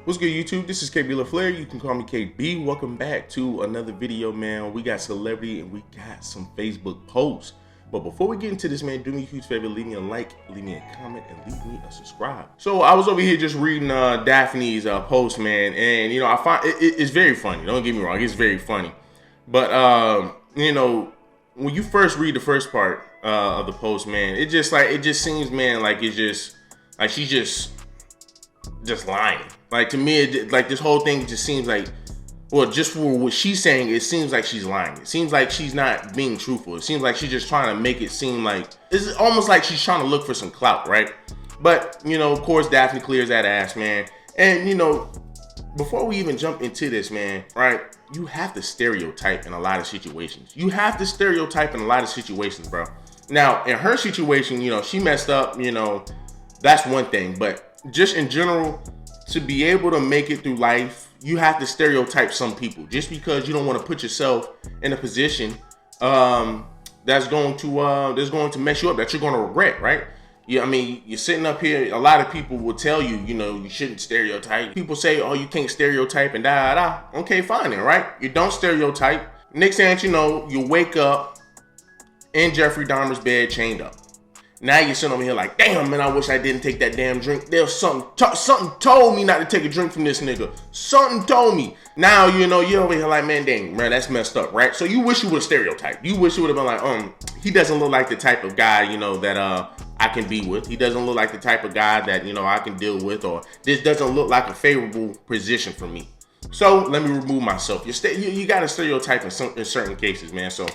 What's good, YouTube? This is KB LaFleur. You can call me KB. Welcome back to another video, man. We got celebrity and we got some Facebook posts. But before we get into this, man, do me a huge favor. Leave me a like, leave me a comment, and leave me a subscribe. So I was over here just reading Daphne's post, man. And, I find it's very funny. Don't get me wrong. It's very funny. But, when you first read the first part of the post, man, it just seems, man, like it's just, like she's just lying. Like, to me, like this whole thing just seems like, well, just for what she's saying, it seems like she's lying. It seems like she's not being truthful. It seems like she's just trying to make it seem like, it's almost like she's trying to look for some clout, right? But, of course, Daphne clears that ass, man. And, before we even jump into this, man, right, you have to stereotype in a lot of situations. You have to stereotype in a lot of situations, bro. Now, in her situation, she messed up, that's one thing. But just in general, to be able to make it through life, you have to stereotype some people just because you don't want to put yourself in a position that's going to mess you up, that you're going to regret, right? Yeah, I mean, you're sitting up here. A lot of people will tell you, you shouldn't stereotype. People say, oh, you can't stereotype and da da da. Okay, fine then, right? You don't stereotype. Next thing you know, you wake up in Jeffrey Dahmer's bed, chained up. Now you're sitting over here like, damn, man, I wish I didn't take that damn drink. There's something told me not to take a drink from this nigga. Something told me. Now, you're over here like, man, dang, man, that's messed up, right? So you wish you would have stereotyped. You wish you would have been like, he doesn't look like the type of guy, that I can be with. He doesn't look like the type of guy that, I can deal with, or this doesn't look like a favorable position for me. So let me remove myself. You got to stereotype in certain cases, man. So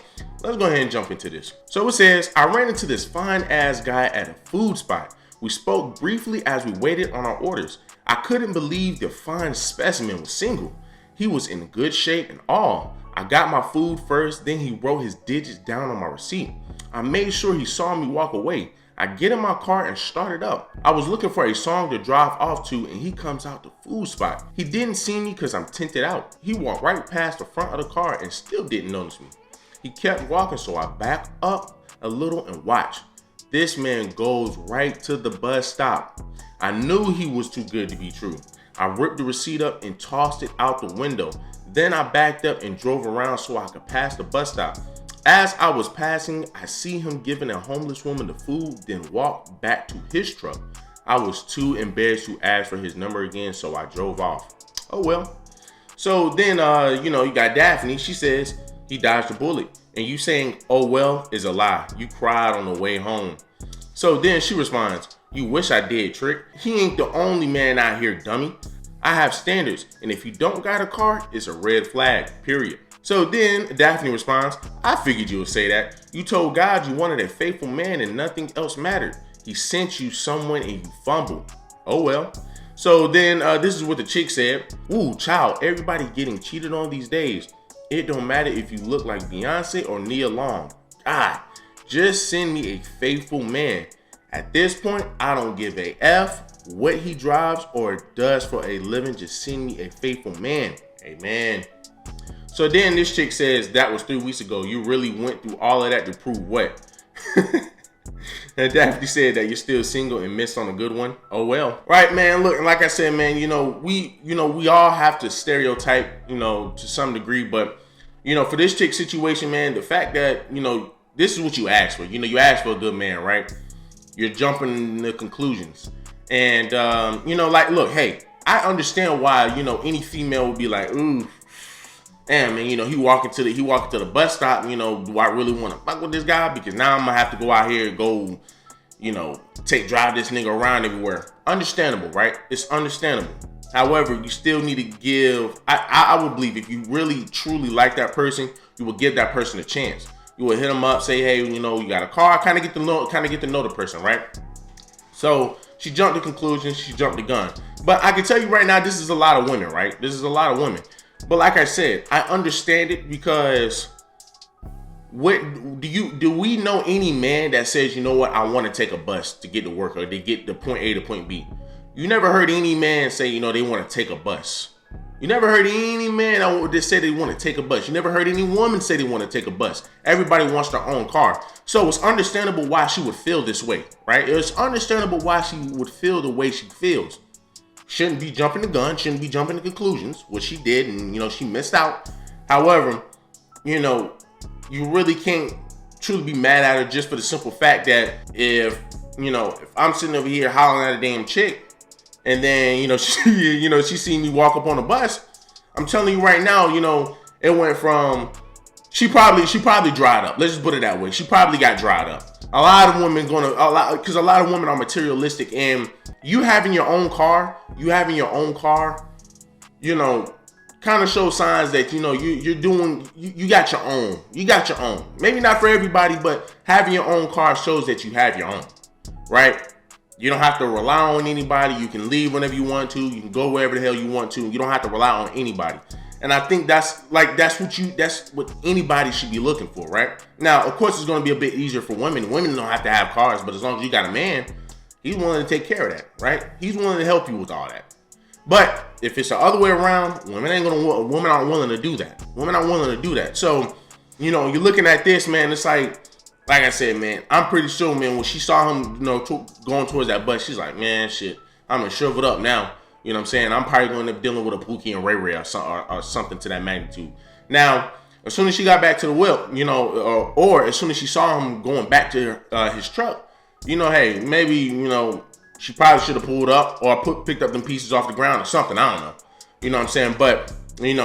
let's go ahead and jump into this. So it says, I ran into this fine ass guy at a food spot. We spoke briefly as we waited on our orders. I couldn't believe the fine specimen was single. He was in good shape and all. I got my food first, then he wrote his digits down on my receipt. I made sure he saw me walk away. I get in my car and start it up. I was looking for a song to drive off to, and he comes out the food spot. He didn't see me because I'm tinted out. He walked right past the front of the car and still didn't notice me. He kept walking, so I back up a little and watch. This man goes right to the bus stop. I knew he was too good to be true. I ripped the receipt up and tossed it out the window. Then I backed up and drove around so I could pass the bus stop. As I was passing, I see him giving a homeless woman the food, then walk back to his truck. I was too embarrassed to ask for his number again, so I drove off. Oh well. So then, you got Daphne. She says he dodged a bullet. And you saying, oh well, is a lie. You cried on the way home. So then she responds, you wish I did, Trick. He ain't the only man out here, dummy. I have standards, and if you don't got a car, it's a red flag, period. So then Daphne responds, I figured you would say that. You told God you wanted a faithful man and nothing else mattered. He sent you someone and you fumbled. Oh well. So then this is what the chick said. Ooh, child, everybody getting cheated on these days. It don't matter if you look like Beyonce or Nia Long. God, just send me a faithful man. At this point, I don't give a F what he drives or does for a living. Just send me a faithful man. Amen. So then this chick says, that was 3 weeks ago. You really went through all of that to prove what? And Daphne said that you're still single and missed on a good one. Oh well. Right, man. Look, like I said, man, we all have to stereotype, to some degree. But, for this chick situation, man, the fact that, this is what you asked for. You asked for a good man, right? You're jumping the conclusions. And, like, look, hey, I understand why, any female would be like, ooh, damn, man, he walking to the bus stop, do I really want to fuck with this guy? Because now I'm gonna have to go out here and go, drive this nigga around everywhere. Understandable, right? It's understandable. However, you still need to give, I would believe if you really truly like that person, you will give that person a chance. You will hit them up, say, hey, you got a car, kind of get to know the person, right? So she jumped to conclusions, she jumped the gun. But I can tell you right now, this is a lot of women, right? This is a lot of women. But like I said, I understand it because do we know any man that says, you know what, I want to take a bus to get to work or to get to point A to point B? You never heard any man say, they want to take a bus. You never heard any man that said they want to take a bus. You never heard any woman say they want to take a bus. Everybody wants their own car. So it's understandable why she would feel this way, right? It's understandable why she would feel the way she feels. shouldn't be jumping the gun, shouldn't be jumping to conclusions, which she did, and she missed out. However, you really can't truly be mad at her just for the simple fact that if I'm sitting over here hollering at a damn chick, and then she seen me walk up on the bus, I'm telling you right now, it went from she probably dried up. Let's just put it that way. She probably got dried up. A lot of women because a lot of women are materialistic, and you having your own car, kind of shows signs that you got your own. You got your own. Maybe not for everybody, but having your own car shows that you have your own, right? You don't have to rely on anybody. You can leave whenever you want to. You can go wherever the hell you want to. You don't have to rely on anybody. And I think that's what anybody should be looking for, right? Now, of course, it's going to be a bit easier for women. Women don't have to have cars, but as long as you got a man, he's willing to take care of that, right? He's willing to help you with all that. But if it's the other way around, women aren't willing to do that. Women aren't willing to do that. So, you're looking at this, man. It's like I said, man, I'm pretty sure, man, when she saw him, going towards that bus, she's like, man, shit, I'm gonna shove it up now. You know what I'm saying? I'm probably going to end up dealing with a Pookie and Ray Ray or something to that magnitude. Now, as soon as she got back to the whip, or as soon as she saw him going back to his truck, hey, maybe, she probably should have pulled up or picked up them pieces off the ground or something. I don't know. You know what I'm saying? But, she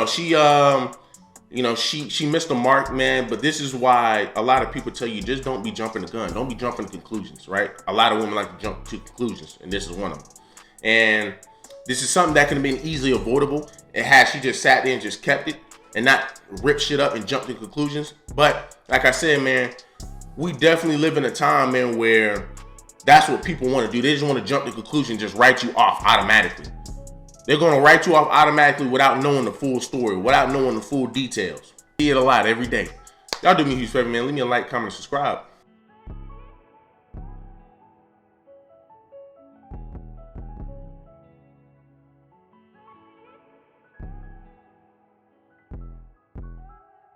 missed the mark, man. But this is why a lot of people tell you, just don't be jumping the gun. Don't be jumping to conclusions, right? A lot of women like to jump to conclusions, and this is one of them. And this is something that could have been easily avoidable. It had she just sat there and just kept it and not rip shit up and jump to conclusions. But like I said, man, we definitely live in a time, man, where that's what people want to do. They just want to jump to conclusions, just write you off automatically. They're going to write you off automatically without knowing the full story, without knowing the full details. See it a lot every day. Y'all do me a huge favor, man. Leave me a like, comment, and subscribe.